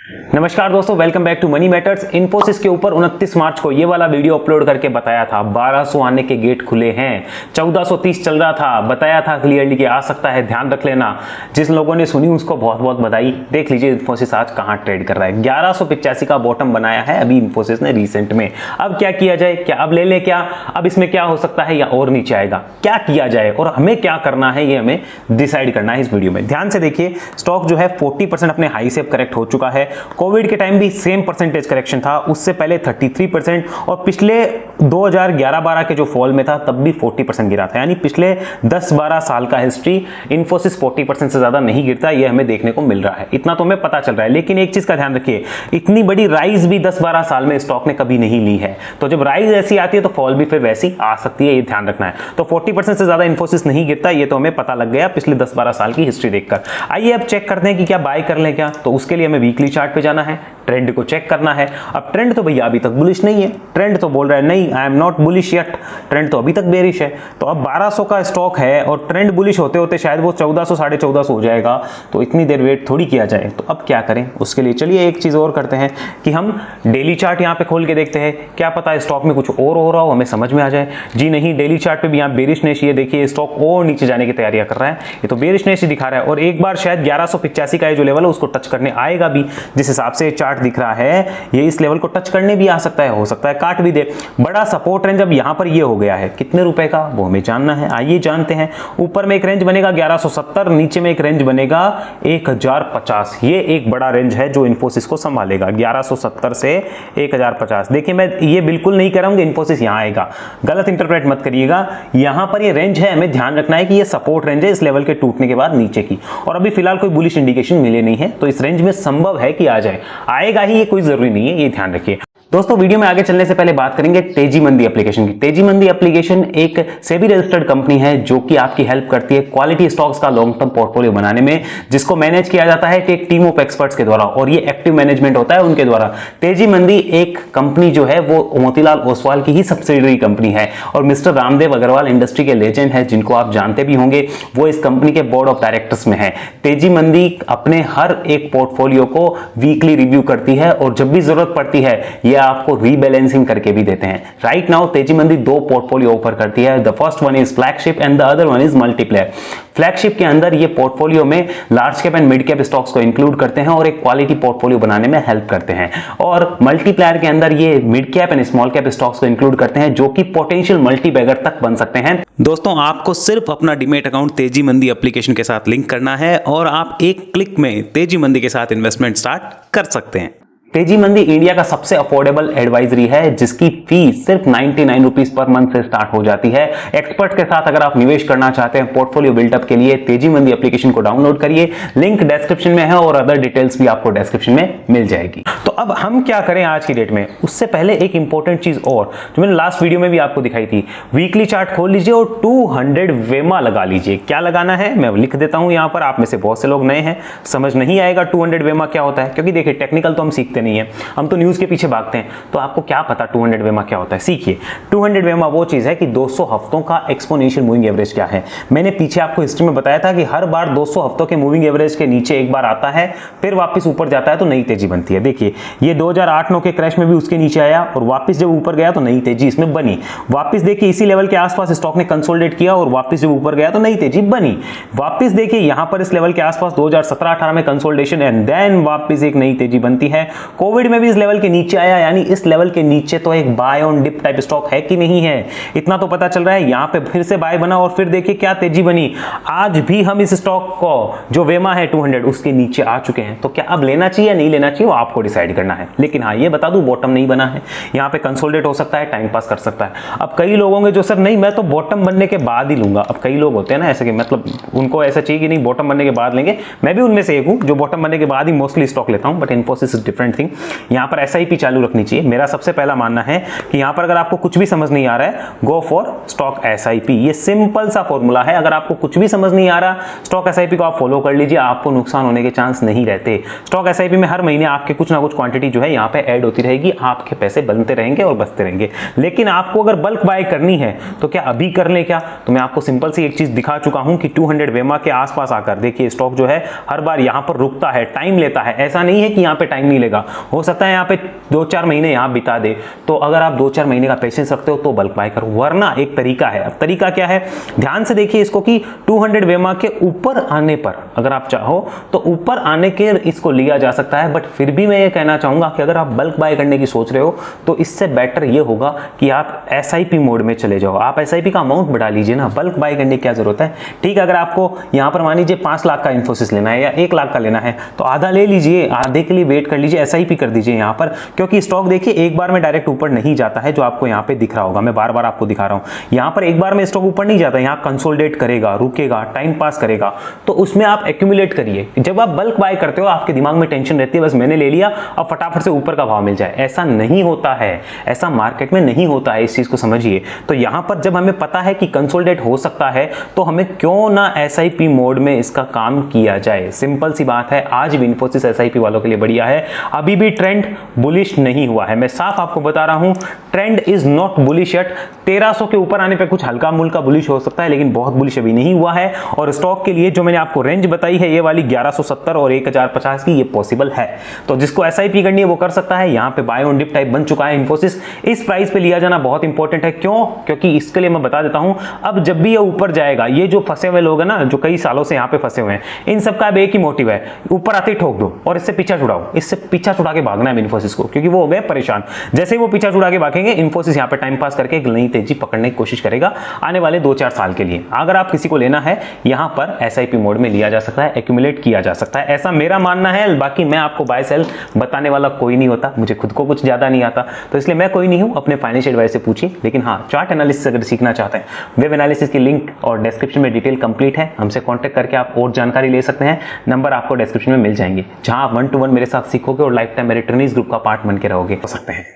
नमस्कार दोस्तों, welcome back to money matters. Infosys के ऊपर 29 मार्च को ये वाला वीडियो अपलोड करके बताया था 1200 आने के गेट खुले हैं। 1430 चल रहा था, बताया था क्लियरली कि आ सकता है, ध्यान रख लेना। जिस लोगों ने सुनी उसको बहुत बहुत बधाई। देख लीजिए इन्फोसिस आज कहां ट्रेड कर रहा है। 1185 का बॉटम बनाया है अभी इन्फोसिस ने रिसेंट में। अब क्या किया जाए, क्या अब ले ले, क्या अब इसमें क्या हो सकता है या और नीचे आएगा, क्या किया जाए और हमें क्या करना है, ये हमें डिसाइड करना है इस वीडियो में। ध्यान से देखिए, स्टॉक जो है 40% अपने हाई से करेक्ट हो चुका है। कोविड के टाइम भी सेम परसेंटेज करेक्शन था, उससे पहले 33% और पिछले 2011-12 के जो फॉल में था तब भी 40% गिरा था। यानी पिछले 10-12 साल का हिस्ट्री इन्फोसिस 40% से ज्यादा नहीं गिरता, ये हमें देखने को मिल रहा है। इतना तो हमें पता चल रहा है, लेकिन एक चीज का ध्यान रखिए, इतनी बड़ी राइज भी 10-12 साल में स्टॉक ने कभी नहीं ली है। तो जब राइज ऐसी आती है तो फॉल भी फिर वैसी आ सकती है, ये ध्यान रखना है। तो 40% से ज्यादा इन्फोसिस नहीं गिरता, ये तो हमें पता लग गया पिछले 10-12 साल की हिस्ट्री देखकर। आइए अब चेक करते हैं कि क्या बाय कर लें क्या। तो उसके लिए हमें वीकली चार्ट पे जाना है, ट्रेंड को चेक करना है। अब ट्रेंड तो भैया अभी तक बुलिश नहीं है, ट्रेंड तो बोल रहा है नहीं, I am not bullish yet, trend तो अभी तक बेरिश है। तो अब 1200 का स्टॉक है और ट्रेंड बुलिश होते होते शायद वो 1400 1450 हो जाएगा, तो इतनी देर वेट थोड़ी किया जाए। तो अब क्या करें, उसके लिए चलिए एक चीज और करते हैं कि हम डेली चार्ट यहाँ पे खोल के देखते हैं, क्या पता स्टॉक में कुछ और हो रहा हो, हमें समझ में आ जाए। जी नहीं, डेली चार्ट पे भी यहाँ बेरिशनेस, ये देखिए स्टॉक और नीचे जाने की तैयारियां कर रहा है, ये तो बेरिशनेस ही दिखा रहा है। और एक बार शायद 1185 का जो लेवल है उसको टच करने आएगा भी, जिस हिसाब से चार्ट दिख रहा है ये इस लेवल को टच करने भी आ सकता है, हो सकता है काट भी दे। बड़ा सपोर्ट रेंज अब यहां पर ये हो गया है, कितने रुपए का वो हमें जानना है, आइए जानते हैं। ऊपर में एक रेंज बनेगा 1170, नीचे में एक रेंज बनेगा 1050। ये एक बड़ा रेंज है जो इन्फोसिस को संभालेगा, 1170 से 1050। देखिए मैं ये बिल्कुल नहीं कह रहा हूं कि इन्फोसिस यहां आएगा, गलत इंटरप्रेट मत करिएगा। यहां पर ये रेंज है, हमें ध्यान रखना है कि ये सपोर्ट रेंज है इस लेवल के टूटने के बाद नीचे की, और अभी फिलहाल कोई बुलिश इंडिकेशन मिले नहीं है, तो इस रेंज में संभव है कि आ जाए, आएगा ही, ये कोई जरूरी नहीं है, ये ध्यान रखिए। दोस्तों वीडियो में आगे चलने से पहले बात करेंगे तेजी मंदी एप्लीकेशन की। तेजी मंदी एप्लीकेशन एक सेबी रजिस्टर्ड कंपनी है जो कि आपकी हेल्प करती है क्वालिटी स्टॉक्स का लॉन्ग टर्म पोर्टफोलियो बनाने में, जिसको मैनेज किया जाता है एक टीम ऑफ एक्सपर्ट्स के द्वारा, और ये एक्टिव मैनेजमेंट होता है उनके द्वारा। तेजी मंदी एक कंपनी जो है वो मोतीलाल ओसवाल की ही सब्सिडियरी कंपनी है, और मिस्टर रामदेव अग्रवाल इंडस्ट्री के लेजेंड है जिनको आप जानते भी होंगे, वो इस कंपनी के बोर्ड ऑफ डायरेक्टर्स में है। तेजी मंदी अपने हर एक पोर्टफोलियो को वीकली रिव्यू करती है, और जब भी जरूरत पड़ती है ये आपको रीबैलेंसिंग करके भी देते हैं। राइट नाउ तेजी मंदी दो पोर्टफोलियो ऑफर करती है, the first one is flagship and the other one is multiplayer. Flagship के अंदर ये पोर्टफोलियो में large cap and mid cap stocks को इंक्लूड करते हैं और एक क्वालिटी पोर्टफोलियो बनाने में हेल्प करते हैं, और मल्टीप्लायर के अंदर ये mid cap and small cap stocks को इंक्लूड करते हैं जो कि पोटेंशियल मल्टी बैगर तक बन सकते हैं। दोस्तों आपको सिर्फ अपना डीमैट अकाउंट तेजी मंदी एप्लीकेशन के साथ लिंक करना है और आप एक क्लिक में तेजी मंदी के साथ इन्वेस्टमेंट स्टार्ट कर सकते हैं। तेजी मंदी इंडिया का सबसे अफोर्डेबल एडवाइजरी है जिसकी फीस सिर्फ 99 रुपीज पर मंथ से स्टार्ट हो जाती है। एक्सपर्ट के साथ अगर आप निवेश करना चाहते हैं पोर्टफोलियो बिल्डअप के लिए, तेजी मंदी एप्लीकेशन को डाउनलोड करिए, लिंक डिस्क्रिप्शन में है और अदर डिटेल्स भी आपको डिस्क्रिप्शन में मिल जाएगी। तो अब हम क्या करें आज की डेट में, उससे पहले एक इंपॉर्टेंट चीज और जो मैंने लास्ट वीडियो में भी आपको दिखाई थी, वीकली चार्ट खोल लीजिए और 200 वेमा लगा लीजिए। क्या लगाना है मैं लिख देता हूं यहां पर, आप में से बहुत से लोग नए हैं, समझ नहीं आएगा 200 वेमा क्या होता है, क्योंकि देखिए टेक्निकल तो हम सीखते नहीं है, हम तो न्यूज के पीछे भागते हैं, तो आपको क्या पता 200 वेमा क्या होता है, सीखिए। 200 वेमा वो चीज है कि 200 हफ्तों का एक्सपोनेंशियल मूविंग एवरेज क्या है। मैंने पीछे आपको हिस्ट्री में बताया था कि हर बार 200 हफ्तों के मूविंग एवरेज के नीचे एक बार आता है, फिर वापस ऊपर जाता है तो नई तेजी बनती है। देखिए ये 2008-9 के क्रैश में भी उसके नीचे आया और वापस जब ऊपर गया तो नई तेजी इसमें बनी। वापस देखिए इसी लेवल के आसपास स्टॉक ने कंसोलिडेट किया और वापस जब ऊपर गया तो नई तेजी बनी। वापस देखिए यहां पर इस लेवल के आसपास 2017-18 में कंसोलिडेशन एंड देन वापस एक नई तेजी बनती है। कोविड में भी इस लेवल के नीचे आया, यानी इस लेवल के नीचे तो एक buy on dip type stock है कि नहीं है, इतना तो पता चल रहा है। यहां पे फिर से बाय बना और फिर देखिए क्या तेजी बनी। आज भी हम इस स्टॉक को जो वेमा है 200 उसके नीचे आ चुके हैं, तो क्या अब लेना चाहिए या नहीं लेना चाहिए वो आपको डिसाइड करना है। लेकिन हाँ ये बता दूं बॉटम नहीं बना है, यहां पे कंसोलिडेट हो सकता है, टाइम पास कर सकता है। अब कई लोग होंगे जो सर नहीं मैं तो बॉटम बनने के बाद ही लूंगा। अब कई लोग होते हैं ना ऐसे कि मतलब उनको ऐसा चाहिए कि नहीं बॉटम बनने के बाद लेंगे, मैं भी उनमें से एक हूं जो बॉटम बनने के बाद ही मोस्टली स्टॉक लेता हूं, but Infosys is different thing. Setting, यहाँ पर SIP चालू रखनी चाहिए। मेरा सबसे पहला मानना है कि यहाँ पर अगर आपको कुछ भी समझ नहीं आ रहा है, गो फॉर स्टॉक SIP। ये सिंपल सा फॉर्मूला है। अगर आपको कुछ भी समझ नहीं आ रहा, स्टॉक SIP को आप फॉलो कर लीजिए, आपको नुकसान होने के चांस नहीं रहते। स्टॉक SIP में हर महीने आपके कुछ ना कुछ क्वांटिटी जो है यहाँ पे ऐड होती रहेगी, आपके पैसे बनते रहेंगे और बचते रहेंगे। लेकिन आपको अगर बल्क बाय करनी है तो क्या अभी कर ले क्या? तो मैं आपको सिंपल सी एक चीज दिखा चुका हूं कि 200 वेमा के आसपास आकर देखिए स्टॉक जो है हर बार यहां पर रुकता है, टाइम लेता है। ऐसा नहीं है कि यहां पे टाइम नहीं लेगा, हो सकता है यहां पे 2-4 महीने यहां बिता दे। तो अगर आप 2-4 महीने का पेशेंस रखते हो तो बल्क बाय करो, वरना एक तरीका है। अब तरीका क्या है, ध्यान से देखिए इसको कि 200 वेमा के ऊपर आने पर अगर आप चाहो तो ऊपर आने के इसको लिया जा सकता है। बट फिर भी मैं ये कहना चाहूंगा कि अगर आप बल्क बाय करने की सोच रहे हो तो इससे बेटर ये होगा कि आप SIP मोड में चले जाओ। आप SIP का अमाउंट बढ़ा लीजिए ना, बल्क बाय करने की क्या जरूरत है। ठीक है, अगर आपको यहां पर मान लीजिए 5 लाख का इंफोसिस लेना है या 1 लाख का लेना है तो आधा ले लीजिए, आधे के लिए वेट कर लीजिए, SIP कर दीजिए यहां पर। क्योंकि स्टॉक देखिए एक बार में डायरेक्ट ऊपर नहीं जाता है, जो आपको यहां पे दिख रहा होगा, मैं बार बार आपको दिखा रहा हूं। यहां पर एक बार में स्टॉक ऊपर नहीं जाता, यहां कंसोलिडेट करेगा, रुकेगा, टाइम पास करेगा। तो उसमें आप एक्यूमुलेट करिए। जब आप बल्क बाय करते हो आपके दिमाग में टेंशन रहती है बस मैंने ले लिया अब फटाफट से ऊपर का भाव मिल जाए। ऐसा नहीं होता है, ऐसा मार्केट में नहीं होता है, इस चीज को समझिए। तो यहां पर जब हमें पता है कि कंसोलिडेट हो सकता है तो हमें क्यों ना SIP मोड में इसका काम किया जाए। सिंपल सी बात है, आज भी इंफोसिस SIP वालों के लिए बढ़िया है। अभी भी ट्रेंड बुलिश नहीं हुआ है, मैं साफ आपको बता रहा हूं, trend is not bullish yet. 1300 के ऊपर आने पे कुछ हल्का मुल्का बुलिश हो सकता है, लेकिन बहुत बुलिश अभी नहीं हुआ है। और स्टॉक के लिए जो मैंने आपको रेंज बताई है, ये वाली 1170 और 1050 की, ये पॉसिबल है। तो जिसको SIP करनी है वो कर सकता है। यहां पे बाय ऑन डिप टाइप बन चुका है इंफोसिस, इस प्राइस पे लिया जाना बहुत इंपॉर्टेंट है। क्यों? क्योंकि इसके लिए मैं बता देता हूं, अब जब भी ये ऊपर जाएगा, ये जो फंसे हुए लोग हैं ना, जो कई सालों से यहां पे फंसे हुए हैं, इन सबका अब एक ही मोटिव है, ऊपर आते ही ठोक दो और इससे पीछा छुड़ाओ, इससे पीछा छुड़ा के भागना है इंफोसिस को, क्योंकि वो हो गए परेशान। जैसे ही वो पीछा छुड़ा के भागेंगे, इंफोसिस यहां पे टाइम पास करके एक नई तेजी पकड़ने की कोशिश करेगा आने वाले 2-4 साल के लिए। अगर आप किसी को लेना है, यहां पर SIP मोड में लिया जा सकता है, एक्यूमुलेट किया जा सकता है, ऐसा मेरा मानना है। बाकी मैं आपको बाय सेल बताने वाला कोई नहीं होता, मुझे खुद को कुछ ज्यादा नहीं आता, तो इसलिए मैं कोई नहीं हूं। अपने फाइनेंशियल एडवाइस से पूछिए। लेकिन हाँ, चार्ट एनालिसिस अगर सीखना चाहते हैं, वेब एनालिसिस की लिंक और डिस्क्रिप्शन में डिटेल कंप्लीट है, हमसे कांटेक्ट करके आप और जानकारी ले सकते हैं। नंबर आपको डिस्क्रिप्शन में मिल जाएंगे, जहां आप 1-to-1 मेरे साथ सीखोगे और लाइफ टाइम मेरे ट्रेनिंग्स ग्रुप का पार्ट बन के रहोगे। हो सकते हैं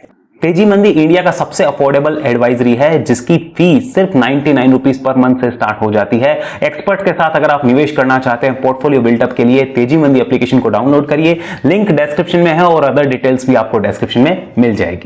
तेजी मंदी इंडिया का सबसे अफोर्डेबल एडवाइजरी है, जिसकी फीस सिर्फ 99 रुपीज पर मंथ से स्टार्ट हो जाती है। एक्सपर्ट के साथ अगर आप निवेश करना चाहते हैं पोर्टफोलियो बिल्डअप के लिए, तेजी मंदी एप्लीकेशन को डाउनलोड करिए, लिंक डिस्क्रिप्शन में है और अदर डिटेल्स भी आपको डिस्क्रिप्शन में मिल जाएगी।